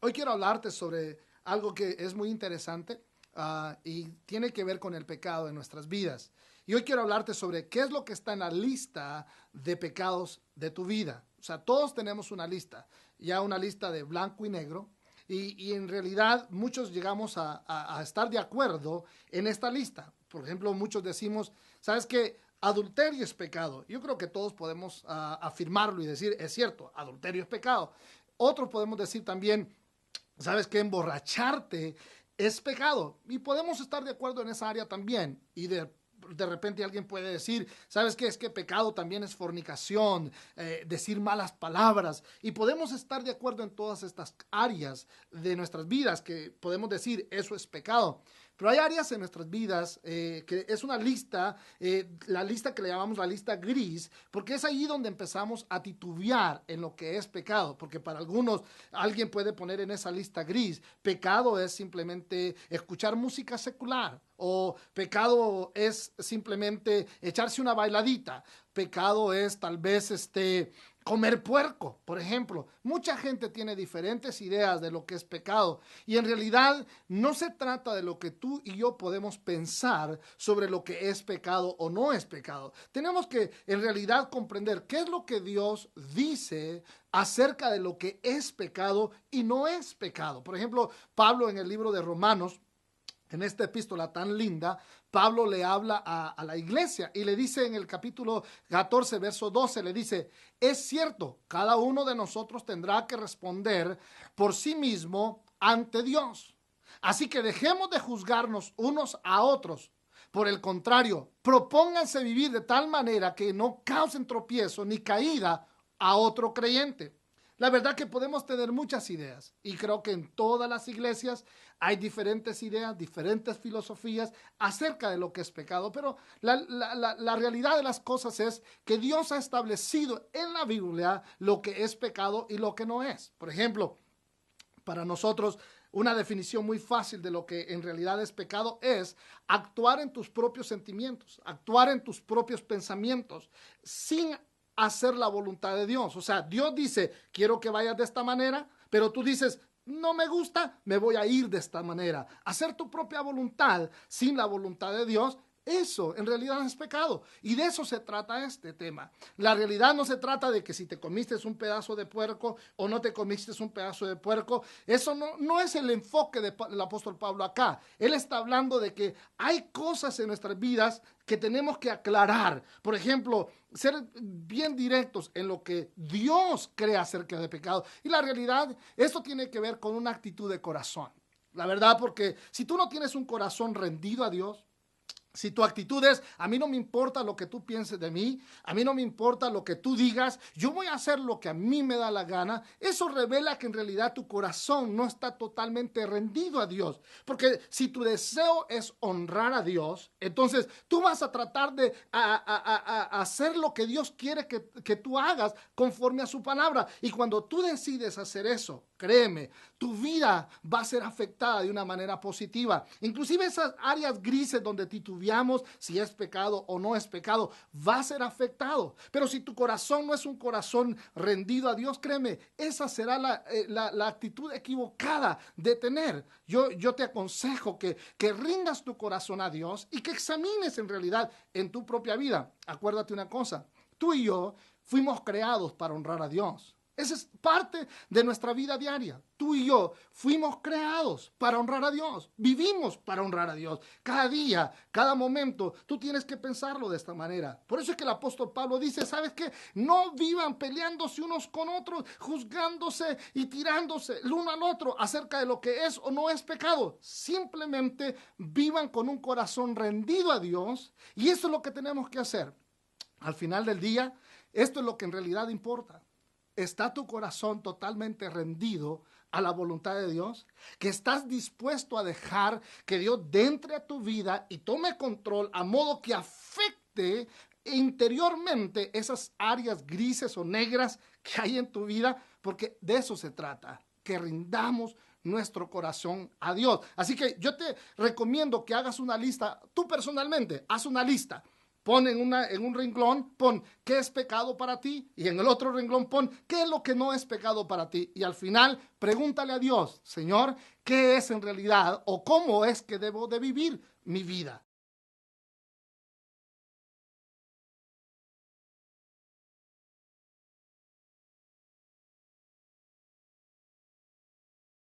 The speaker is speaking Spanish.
Hoy quiero hablarte sobre algo que es muy interesante y tiene que ver con el pecado en nuestras vidas. Y hoy quiero hablarte sobre qué es lo que está en la lista de pecados de tu vida. O sea, todos tenemos una lista, ya una lista de blanco y negro. Y en realidad muchos llegamos a estar de acuerdo en esta lista. Por ejemplo, muchos decimos, ¿sabes qué? Adulterio es pecado. Yo creo que todos podemos afirmarlo y decir, es cierto, adulterio es pecado. Otros podemos decir también, sabes que emborracharte es pecado y podemos estar de acuerdo en esa área también. Y de repente alguien puede decir, ¿sabes qué? Es que pecado también es fornicación, decir malas palabras. Y podemos estar de acuerdo en todas estas áreas de nuestras vidas que podemos decir, eso es pecado. Pero hay áreas en nuestras vidas que es una lista, la lista que le llamamos la lista gris, porque es ahí donde empezamos a titubear en lo que es pecado, porque para algunos alguien puede poner en esa lista gris, pecado es simplemente escuchar música secular, o pecado es simplemente echarse una bailadita, pecado es tal vez comer puerco, por ejemplo. Mucha gente tiene diferentes ideas de lo que es pecado y en realidad no se trata de lo que tú y yo podemos pensar sobre lo que es pecado o no es pecado. Tenemos que en realidad comprender qué es lo que Dios dice acerca de lo que es pecado y no es pecado. Por ejemplo, Pablo en el libro de Romanos, en esta epístola tan linda, Pablo le habla a la iglesia y le dice en el capítulo 14, verso 12, le dice, es cierto, cada uno de nosotros tendrá que responder por sí mismo ante Dios. Así que dejemos de juzgarnos unos a otros. Por el contrario, propónganse vivir de tal manera que no causen tropiezo ni caída a otro creyente. La verdad que podemos tener muchas ideas y creo que en todas las iglesias hay diferentes ideas, diferentes filosofías acerca de lo que es pecado, pero la realidad de las cosas es que Dios ha establecido en la Biblia lo que es pecado y lo que no es. Por ejemplo, para nosotros una definición muy fácil de lo que en realidad es pecado es actuar en tus propios sentimientos, actuar en tus propios pensamientos sin hacer la voluntad de Dios. O sea, Dios dice, quiero que vayas de esta manera, pero tú dices, no me gusta, me voy a ir de esta manera. Hacer tu propia voluntad sin la voluntad de Dios, eso en realidad es pecado. Y de eso se trata este tema. La realidad no se trata de que si te comiste un pedazo de puerco o no te comiste un pedazo de puerco. Eso no es el enfoque del apóstol Pablo acá. Él está hablando de que hay cosas en nuestras vidas que tenemos que aclarar. Por ejemplo, ser bien directos en lo que Dios cree acerca del pecado. Y la realidad, esto tiene que ver con una actitud de corazón. La verdad, porque si tú no tienes un corazón rendido a Dios, si tu actitud es, a mí no me importa lo que tú pienses de mí, a mí no me importa lo que tú digas, yo voy a hacer lo que a mí me da la gana, eso revela que en realidad tu corazón no está totalmente rendido a Dios. Porque si tu deseo es honrar a Dios, entonces tú vas a tratar de hacer lo que Dios quiere que tú hagas conforme a su palabra. Y cuando tú decides hacer eso, créeme, tu vida va a ser afectada de una manera positiva. Inclusive esas áreas grises donde titubeamos si es pecado o no es pecado, va a ser afectado. Pero si tu corazón no es un corazón rendido a Dios, créeme, esa será la actitud equivocada de tener. Yo te aconsejo que rindas tu corazón a Dios y que examines en realidad en tu propia vida. Acuérdate una cosa, tú y yo fuimos creados para honrar a Dios. Esa es parte de nuestra vida diaria. Tú y yo fuimos creados para honrar a Dios. Vivimos para honrar a Dios. Cada día, cada momento, tú tienes que pensarlo de esta manera. Por eso es que el apóstol Pablo dice, ¿sabes qué? No vivan peleándose unos con otros, juzgándose y tirándose el uno al otro acerca de lo que es o no es pecado. Simplemente vivan con un corazón rendido a Dios y eso es lo que tenemos que hacer. Al final del día, esto es lo que en realidad importa. ¿Está tu corazón totalmente rendido a la voluntad de Dios? ¿Que estás dispuesto a dejar que Dios entre a tu vida y tome control a modo que afecte interiormente esas áreas grises o negras que hay en tu vida? Porque de eso se trata, que rindamos nuestro corazón a Dios. Así que yo te recomiendo que hagas una lista, tú personalmente, haz una lista. Pon en un renglón, pon qué es pecado para ti, y en el otro renglón pon qué es lo que no es pecado para ti. Y al final pregúntale a Dios, Señor, ¿qué es en realidad o cómo es que debo de vivir mi vida?